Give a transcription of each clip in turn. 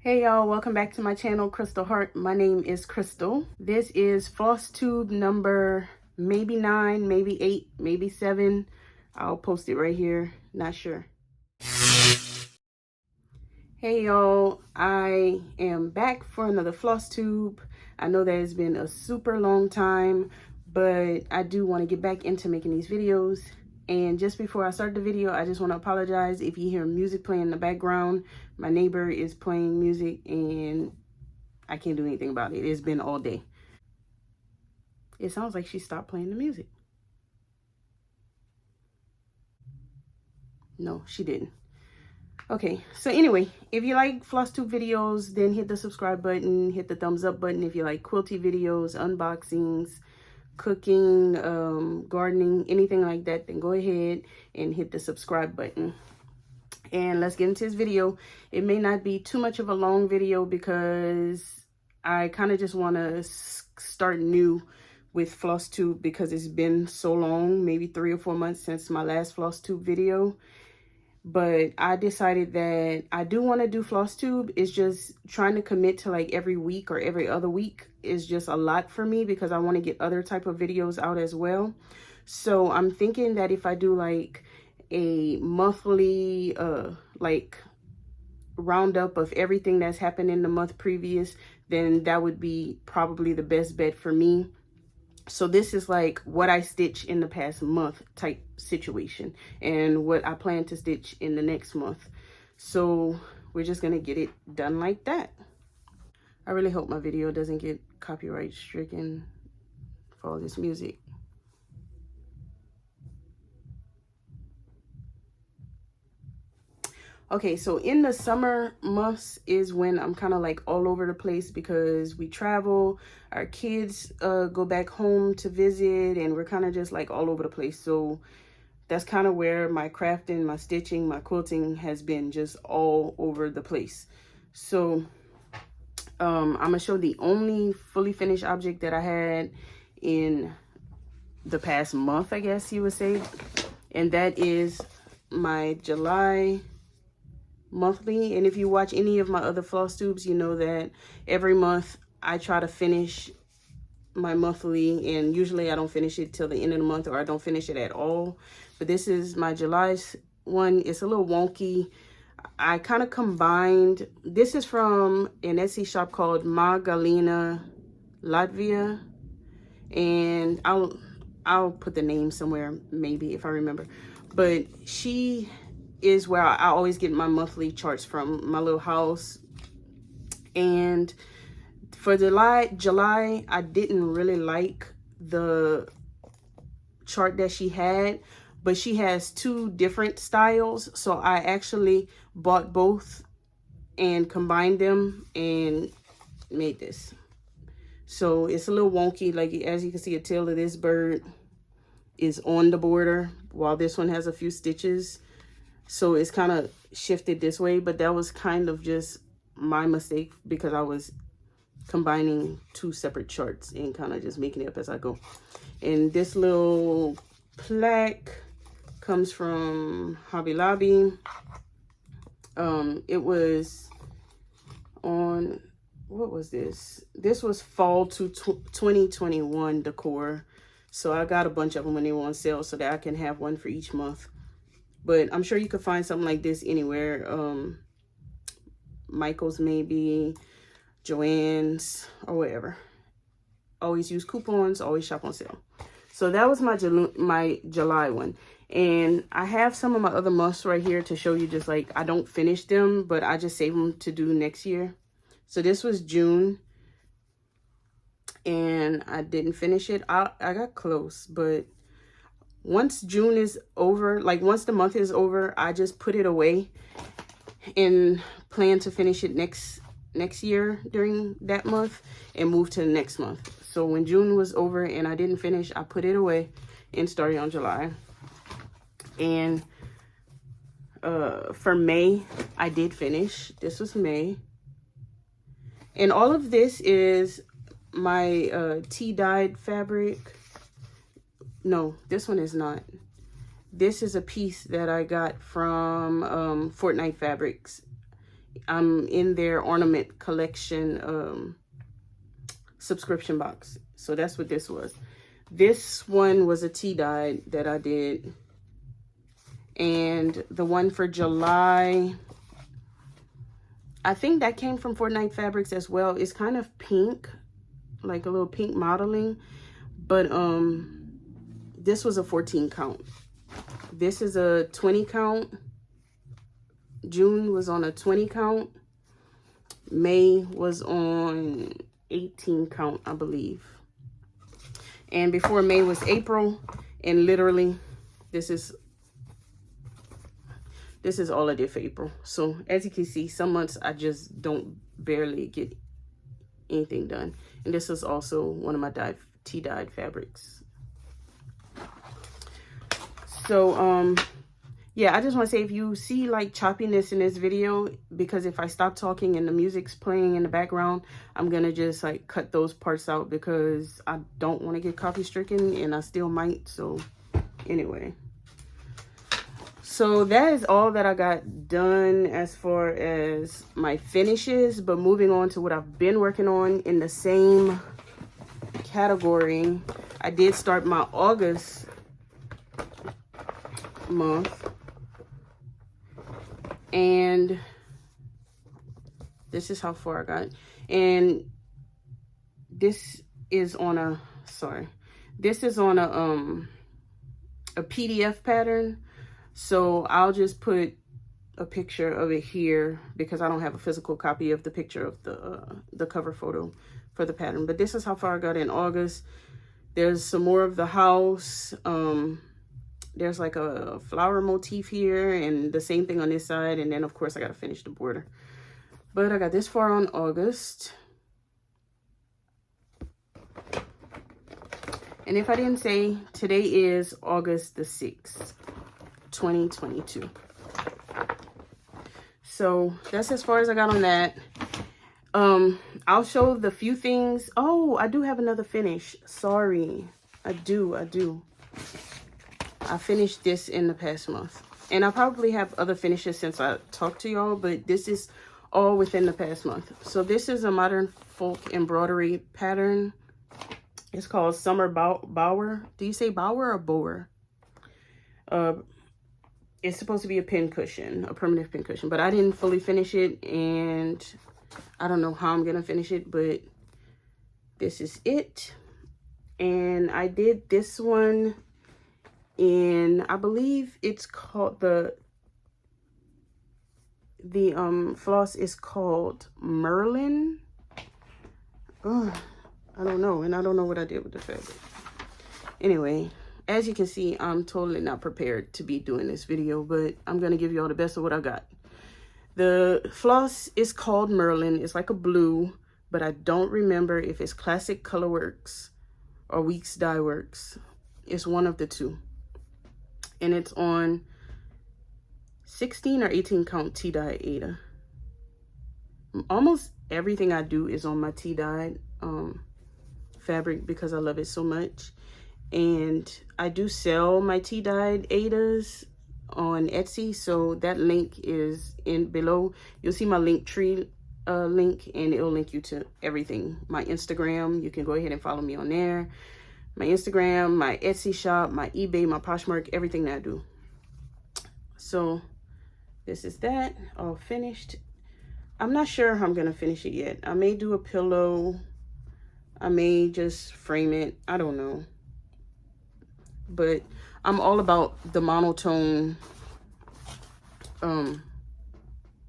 Hey y'all, welcome back to my channel, Crystal Heart. My name is Crystal. This is Flosstube number maybe 9, maybe 8, maybe 7. I'll post it right here, not sure. Hey y'all, I am back for another Flosstube. I know that it's been a super long time, but I do want to get back into making these videos. And just before I start the video, I just want to apologize if you hear music playing in the background. My neighbor is playing music and I can't do anything about it. It's been all day. It sounds like she stopped playing the music. No, she didn't. Okay, so anyway, if you like Flosstube videos, then hit the subscribe button, hit the thumbs up button. If you like quilty videos, unboxings, cooking, gardening, anything like that, then go ahead and hit the subscribe button. And let's get into this video. It may not be too much of a long video because I kind of just want to start new with Flosstube because it's been so long, maybe 3 or 4 months since my last Flosstube video. But I decided that I do want to do Flosstube. It's just trying to commit to like every week or every other week is just a lot for me because I want to get other type of videos out as well. So I'm thinking that if I do like a monthly like roundup of everything that's happened in the month previous, then that would be probably the best bet for me. So this is like what I stitch in the past month type situation and what I plan to stitch in the next month. So we're just gonna get it done like that. I really hope my video doesn't get copyright stricken for all this music. Okay, so in the summer months is when I'm kind of like all over the place because we travel, our kids go back home to visit, and we're kind of just like all over the place. So that's kind of where my crafting, my stitching, my quilting has been just all over the place. So I'm gonna show the only fully finished object that I had in the past month, I guess you would say, and that is my July monthly. And if you watch any of my other Flosstubes, you know that every month I try to finish my monthly, and usually I don't finish it till the end of the month, or I don't finish it at all. But this is my July's one. It's a little wonky. I kind of combined, this is from an Etsy shop called Galina Latvia, and I'll put the name somewhere maybe if I remember. But she is where I always get my monthly charts from, my little house. And for July, I didn't really like the chart that she had, but she has 2 different styles. So I actually bought both and combined them and made this. So it's a little wonky. Like, as you can see, a tail of this bird is on the border while this one has a few stitches. So it's kind of shifted this way, but that was kind of just my mistake because I was combining 2 separate charts and kind of just making it up as I go. And this little plaque comes from Hobby Lobby. It was on, what was this? This was fall to 2021 decor. So I got a bunch of them when they were on sale so that I can have one for each month. But I'm sure you could find something like this anywhere. Michael's maybe, Joann's, or whatever. Always use coupons, always shop on sale. So that was my July one. And I have some of my other months right here to show you, just like I don't finish them, but I just save them to do next year. So this was June. And I didn't finish it. I got close, but once June is over, like once the month is over, I just put it away and plan to finish it next year during that month and move to the next month. So when June was over and I didn't finish, I put it away and started on July. And for May, I did finish. This was May. And all of this is my tea dyed fabric. No, this one is not. This is a piece that I got from Fortnite Fabrics. I'm in their ornament collection subscription box. So that's what this was. This one was a tea dye that I did. And the one for July, I think that came from Fortnite Fabrics as well. It's kind of pink, like a little pink modeling. But this was a 14 count. This is a 20 count. June was on a 20 count. May was on 18 count, I believe. And before May was April. And literally, this is all I did for April. So as you can see, some months I just don't barely get anything done. And this is also one of my tea dyed fabrics. So yeah, I just want to say, if you see like choppiness in this video, because if I stop talking and the music's playing in the background, I'm gonna just like cut those parts out because I don't want to get copy stricken, and I still might. So anyway, so that is all that I got done as far as my finishes. But moving on to what I've been working on in the same category, I did start my August month, and this is how far I got. And this is on a, this is on a PDF pattern. So I'll just put a picture of it here because I don't have a physical copy of the picture of the cover photo for the pattern. But this is how far I got in August. There's some more of the house. There's like a flower motif here, and the same thing on this side. And then of course I got to finish the border. But I got this far on August. And if I didn't say, today is August the 6th, 2022. So that's as far as I got on that. I'll show the few things. Oh, I do have another finish. Sorry. I do. I finished this in the past month. And I probably have other finishes since I talked to y'all, but this is all within the past month. So this is a modern folk embroidery pattern. It's called Summer Bower. Do you say Bower or Bower? It's supposed to be a pin cushion, a primitive pin cushion, but I didn't fully finish it, and I don't know how I'm gonna finish it, but this is it. And I did this one in, I believe it's called, the floss is called Merlin. Oh, I don't know, and I don't know what I did with the fabric. Anyway, as you can see, I'm totally not prepared to be doing this video, but I'm going to give you all the best of what I got. The floss is called Merlin. It's like a blue, but I don't remember if it's Classic Colorworks or Weeks Dye Works. It's one of the two. And it's on 16 or 18 count tea dye Ada. Almost everything I do is on my tea dyed fabric because I love it so much. And I do sell my tea dyed Adas on Etsy, so that link is in below. You'll see my link tree link, and it'll link you to everything. My Instagram, you can go ahead and follow me on there. My Instagram, my Etsy shop, my eBay, my Poshmark, everything that I do. So this is that all finished. I'm not sure how I'm gonna finish it yet. I may do a pillow. I may just frame it. I don't know. But I'm all about the monotone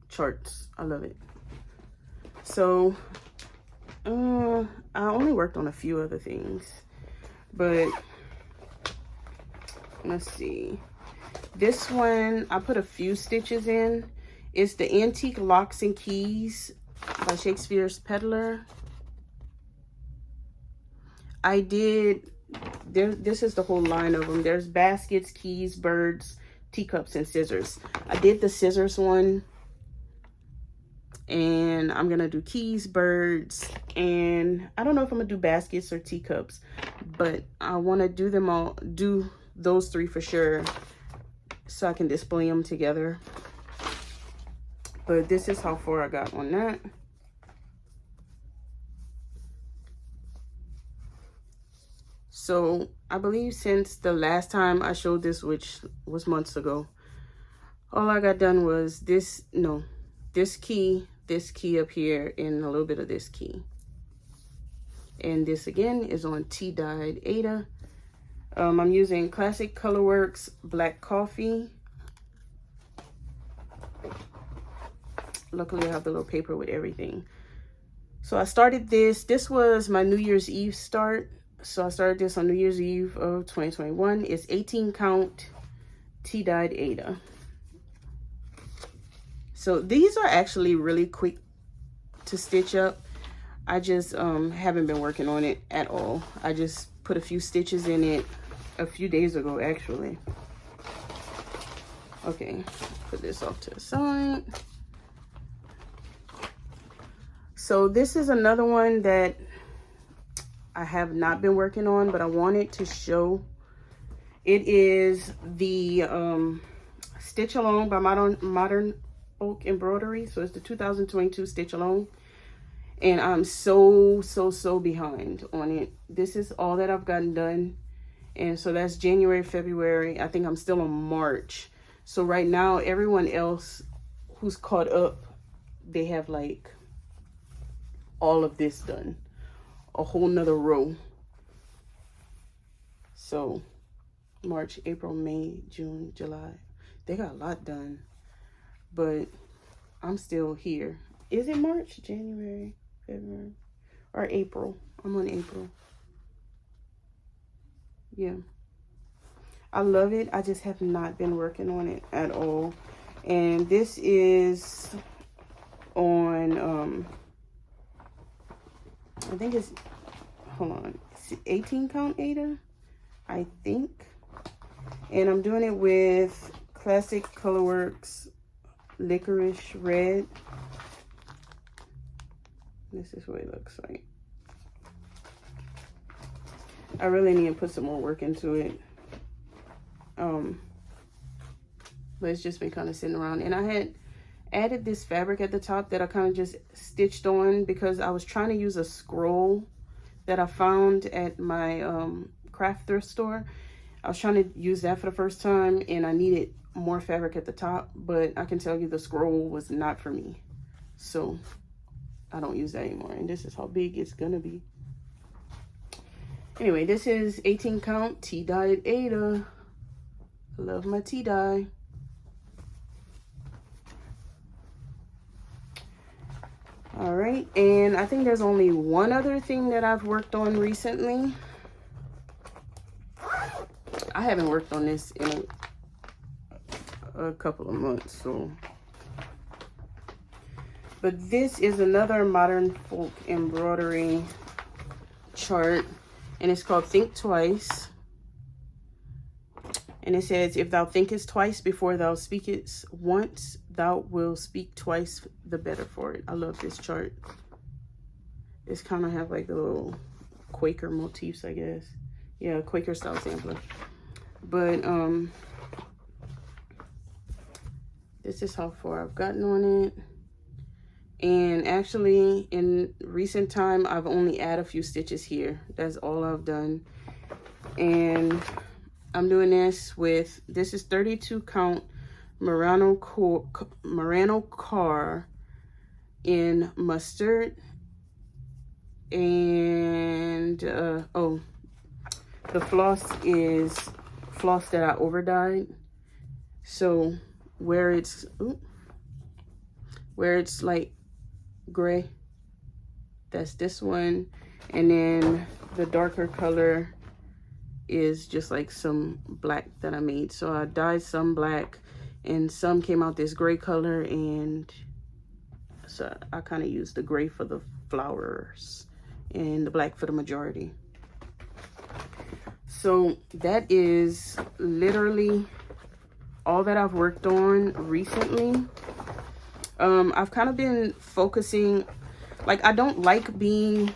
charts. I love it. So I only worked on a few other things, but let's see. This one I put a few stitches in. It's the Antique Locks and Keys by Shakespeare's Peddler. I did this is the whole line of them. There's baskets, keys, birds, teacups, and scissors. I did the scissors one, and I'm gonna do keys, birds, and I don't know if I'm gonna do baskets or teacups, but I want to do them all, do those three for sure, so I can display them together. But this is how far I got on that. So I believe since the last time I showed this, which was months ago, all I got done was this, no, this key up here, and a little bit of this key. And this again is on tea-dyed Ada. I'm using Classic Colorworks Black Coffee. Luckily I have the little paper with everything. So I started this. This was my New Year's Eve start. So I started this on New Year's Eve of 2021. It's 18 count tea-dyed Ada. So these are actually really quick to stitch up. I just haven't been working on it at all. I just put a few stitches in it a few days ago, actually. Okay, put this off to the side. So this is another one that I have not been working on, but I wanted to show. It is the Stitch Along by Modern Folk Embroidery. So it's the 2022 Stitch Along. And I'm so behind on it. This is all that I've gotten done. And so that's January, February. I think I'm still on March. So right now, everyone else who's caught up, they have like all of this done. A whole nother row. So March, April, May, June, July. They got a lot done. But I'm still here. Is it March, January, February, or April? I'm on April. Yeah. I love it. I just have not been working on it at all. And this is on I think it's, hold on, 18 count Ada, I think. And I'm doing it with Classic Colorworks Licorice Red. This is what it looks like. I really need to put some more work into it. But it's just been kind of sitting around. And I had added this fabric at the top that I kind of just stitched on because I was trying to use a scroll that I found at my craft thrift store. I was trying to use that for the first time, and I needed more fabric at the top, but I can tell you the scroll was not for me. So I don't use that anymore. And this is how big it's gonna be. Anyway, this is 18 count tea-dyed Ada. I love my tea dye. All right, and I think there's only one other thing that I've worked on recently. I haven't worked on this in a couple of months, so. But this is another Modern Folk Embroidery chart, and it's called Think Twice. And it says, if thou thinkest twice before thou speakest once, thou will speak twice the better for it. I love this chart. It's kind of have like the little Quaker motifs, I guess. Yeah, Quaker style sampler. But this is how far I've gotten on it. And actually, in recent time, I've only added a few stitches here. That's all I've done. And I'm doing this with, this is 32 count Murano Car in mustard. And, oh, the floss is floss that I over dyed. So where it's like gray, that's this one. And then the darker color is just like some black that I made. So I dyed some black and some came out this gray color, and so I kind of used the gray for the flowers and the black for the majority. So that is literally all that I've worked on recently. I've kind of been focusing, like, I don't like being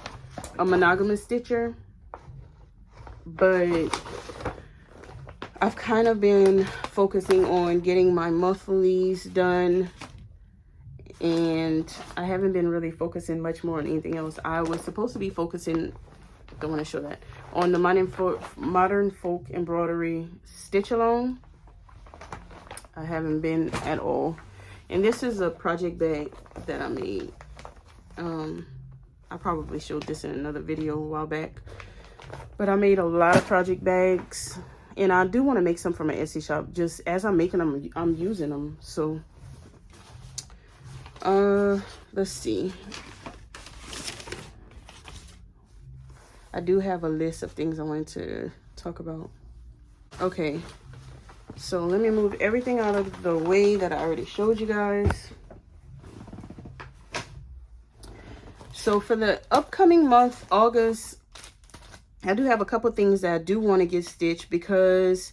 a monogamous stitcher, but I've kind of been focusing on getting my monthlies done and I haven't been really focusing much more on anything else. I was supposed to be focusing, don't want to show that, on the modern folk embroidery stitch along. I haven't been at all. And this is a project bag that I made. I probably showed this in another video a while back, but I made a lot of project bags, and I do want to make some for my Etsy shop. Just as I'm making them, I'm using them. So let's see, I do have a list of things I wanted to talk about. Okay, so let me move everything out of the way that I already showed you guys. So for the upcoming month, August, I do have a couple things that I do want to get stitched, because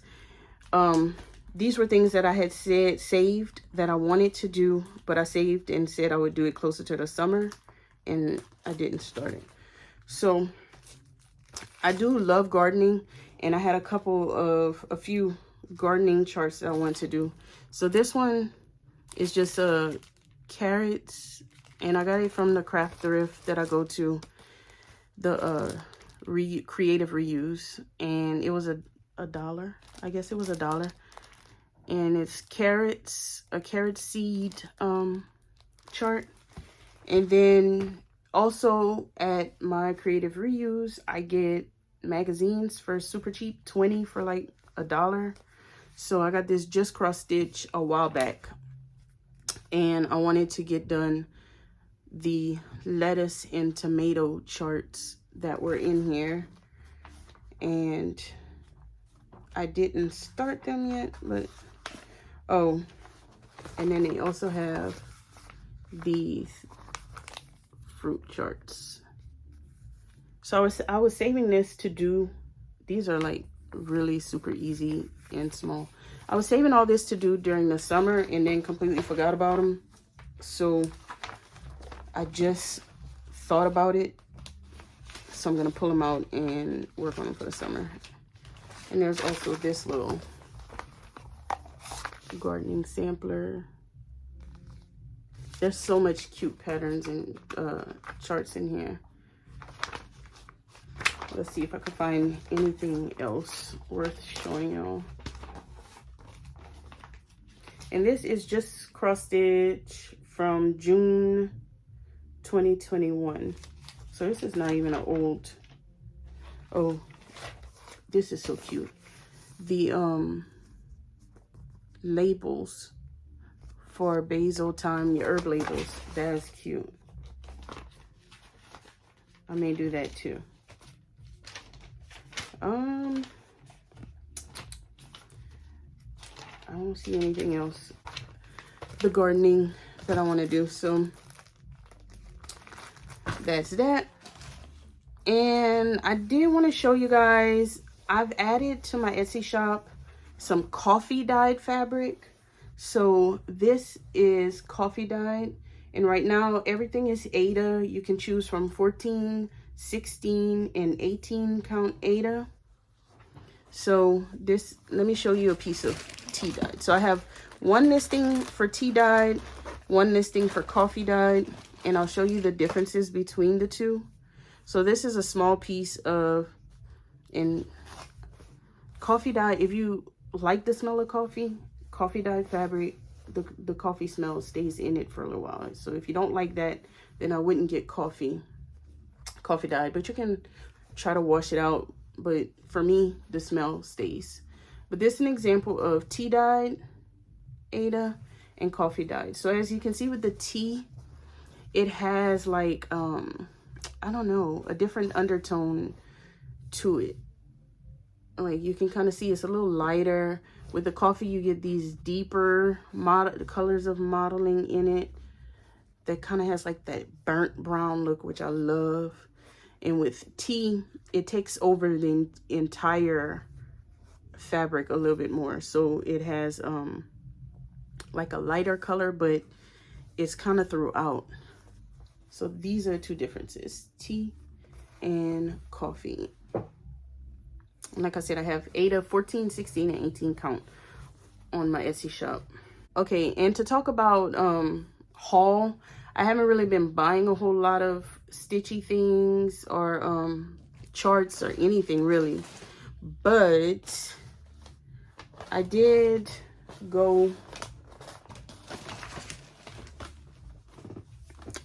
these were things that I had saved that I wanted to do, but I saved and said I would do it closer to the summer, and I didn't start it. So I do love gardening, and I had a few gardening charts that I want to do. So this one is just carrots, and I got it from the craft thrift that I go to, the creative reuse, and it was a $1. I guess it was $1. And it's carrots, a carrot seed chart. And then also at my creative reuse, I get magazines for super cheap, 20 for like $1. So I got this just cross stitch a while back, and I wanted to get done the lettuce and tomato charts that were in here, and I didn't start them yet, but oh, and then they also have these fruit charts. So I was saving this to do, these are like really super easy and small. I was saving all this to do during the summer and then completely forgot about them. So I just thought about it. So I'm gonna pull them out and work on them for the summer. And there's also this little gardening sampler. There's so much cute patterns and charts in here. Let's see if I can find anything else worth showing y'all. And this is just cross stitch from June 2021. So this is not even an old, oh, this is so cute. The labels for basil, thyme, your herb labels, that is cute. I may do that too. I don't see anything else, the gardening that I want to do. So that's that. And I did want to show you guys, I've added to my Etsy shop some coffee dyed fabric. So this is coffee dyed, and right now everything is Aida. You can choose from 14, 16, and 18 count Aida. So this, let me show you a piece of tea dyed. So I have one listing for tea dyed, one listing for coffee dyed, and I'll show you the differences between the two. So this is a small piece of, in coffee dyed, if you like the smell of coffee dyed fabric, the coffee smell stays in it for a little while. So if you don't like that, then I wouldn't get coffee dyed, but you can try to wash it out. But for me, the smell stays. But this is an example of tea dyed Aida and coffee dyed. So as you can see with the tea, it has like, I don't know, a different undertone to it. Like you can kind of see it's a little lighter. With the coffee, you get these deeper colors of modeling in it that kind of has like that burnt brown look, which I love. And with tea, it takes over the entire fabric a little bit more. So it has like a lighter color, but it's kind of throughout. So these are two differences, tea and coffee. And like I said, I have Aida 14, 16, and 18 count on my Etsy shop. Okay, and to talk about haul. I haven't really been buying a whole lot of stitchy things or charts or anything really, but I did go,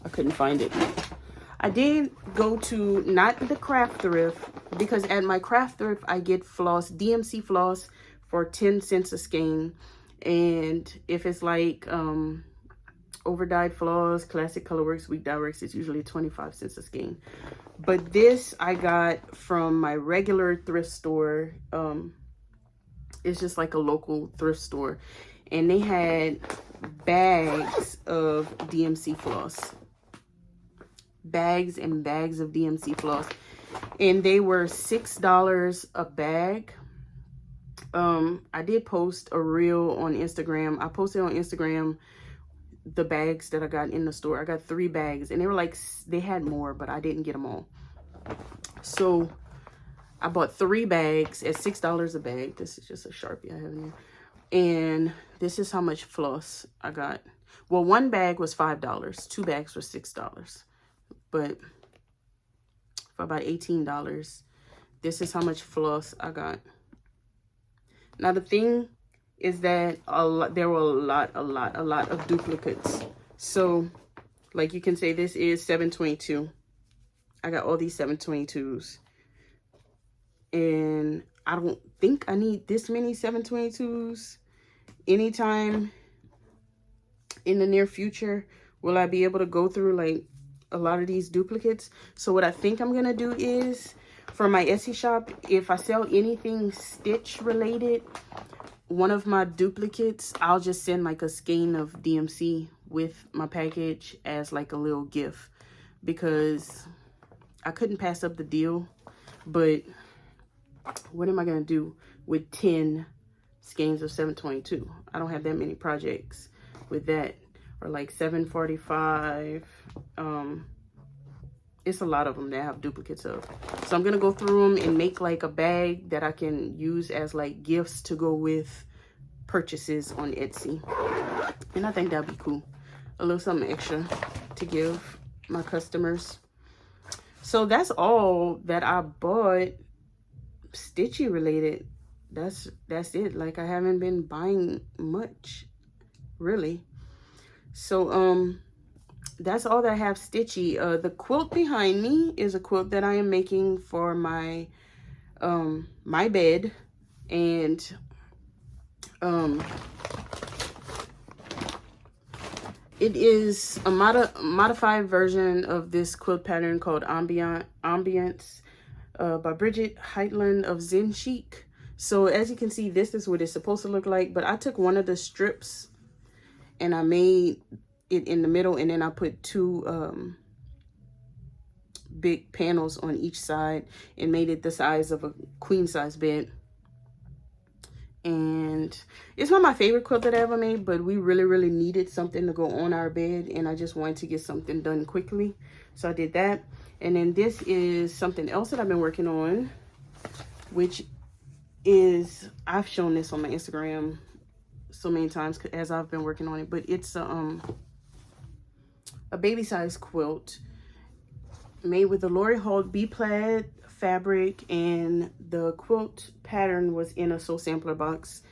I couldn't find it. I did go to, not the craft thrift, because at my craft thrift I get floss, DMC floss, for 10 cents a skein. And if it's like over dyed floss, classic colorworks, weak dye works, it's usually 25 cents a skein. But this I got from my regular thrift store. It's just like a local thrift store, and they had bags of DMC floss, bags and bags of DMC floss, and they were $6 a bag. I did post a reel on Instagram. I posted on Instagram the bags that I got in the store. I got 3 bags, and they were like, they had more, but I didn't get them all. So I bought 3 bags at $6 a bag. This is just a Sharpie I have in here. And this is how much floss I got. Well, 1 bag was $5. 2 bags were $6. But for about $18, this is how much floss I got. Now the thing is that there were a lot of duplicates. So like you can say this is 722. I got all these 722s. And I don't think I need this many 722s anytime in the near future. Will I be able to go through like a lot of these duplicates? So what I think I'm gonna do is, for my Etsy shop, if I sell anything stitch related, one of my duplicates, I'll just send like a skein of DMC with my package as like a little gift, because I couldn't pass up the deal. But what am I gonna do with 10 skeins of 722? I don't have that many projects with that. Or like 745. It's a lot of them that I have duplicates of. So I'm gonna go through them and make like a bag that I can use as like gifts to go with purchases on Etsy. And I think that'd be cool. A little something extra to give my customers. So that's all that I bought stitchy related. That's it. Like, I haven't been buying much really. So that's all that I have stitchy. The quilt behind me is a quilt that I am making for my my bed, and it is a modified version of this quilt pattern called Ambiance by Bridget Heitland of Zen Chic. So as you can see, this is what it's supposed to look like, but I took one of the strips and I made it in the middle, and then I put 2 big panels on each side and made it the size of a queen size bed. And it's not my favorite quilt that I ever made, but we really needed something to go on our bed, and I just wanted to get something done quickly, so I did that. And then this is something else that I've been working on, which is, I've shown this on my Instagram so many times as I've been working on it, but it's a baby size quilt made with the Lori Hall B-plaid fabric, and the quilt pattern was in a Soul Sampler box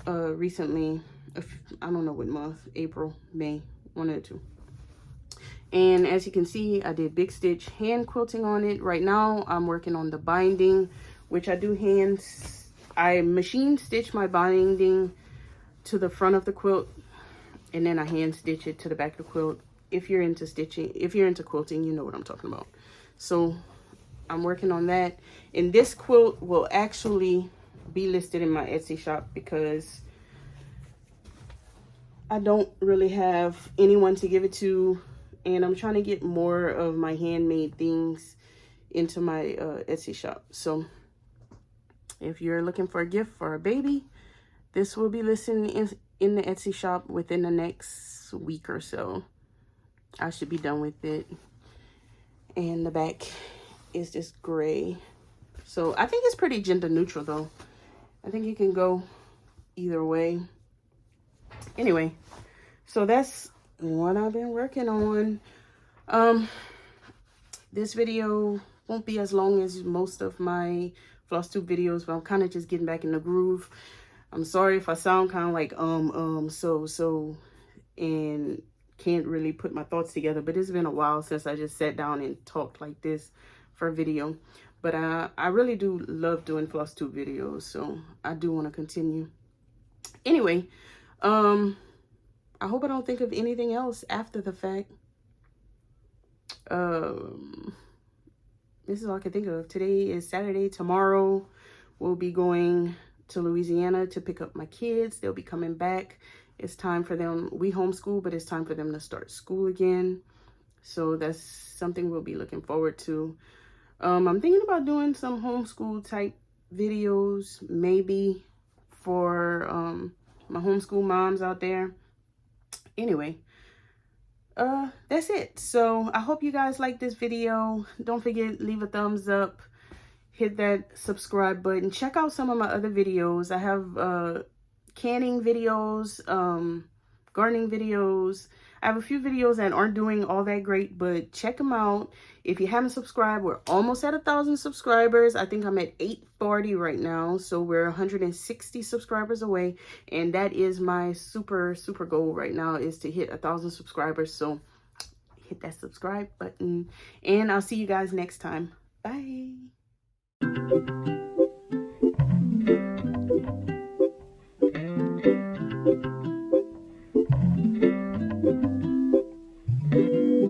recently. I don't know what month, April, May, one of the two. And as you can see, I did big stitch hand quilting on it. Right now I'm working on the binding, which I do I machine stitch my binding to the front of the quilt, and then I hand stitch it to the back of the quilt. If you're into stitching, if you're into quilting, you know what I'm talking about. So I'm working on that, and this quilt will actually be listed in my Etsy shop because I don't really have anyone to give it to, and I'm trying to get more of my handmade things into my Etsy shop. So if you're looking for a gift for a baby, this will be listed in the Etsy shop within the next week or so. I should be done with it. And the back is just gray. So I think it's pretty gender neutral though. I think you can go either way. Anyway, so that's what I've been working on. This video won't be as long as most of my Flosstube videos, but I'm kind of just getting back in the groove. I'm sorry if I sound kind of like so and can't really put my thoughts together, but it's been a while since I just sat down and talked like this for a video. But I really do love doing Flosstube videos, so I do want to continue. Anyway, I hope I don't think of anything else after the fact. This is all I can think of. Today is Saturday. Tomorrow we'll be going to Louisiana to pick up my kids. They'll be coming back. It's time for them. We homeschool, but it's time for them to start school again. So that's something we'll be looking forward to. I'm thinking about doing some homeschool type videos, maybe for my homeschool moms out there. Anyway, that's it. So I hope you guys like this video. Don't forget, leave a thumbs up, hit that subscribe button. Check out some of my other videos. I have canning videos, gardening videos. I have a few videos that aren't doing all that great, but check them out. If you haven't subscribed, we're almost at 1,000 subscribers. I think I'm at 840 right now, so we're 160 subscribers away, and that is my super goal right now, is to hit 1,000 subscribers. So hit that subscribe button, and I'll see you guys next time. Bye.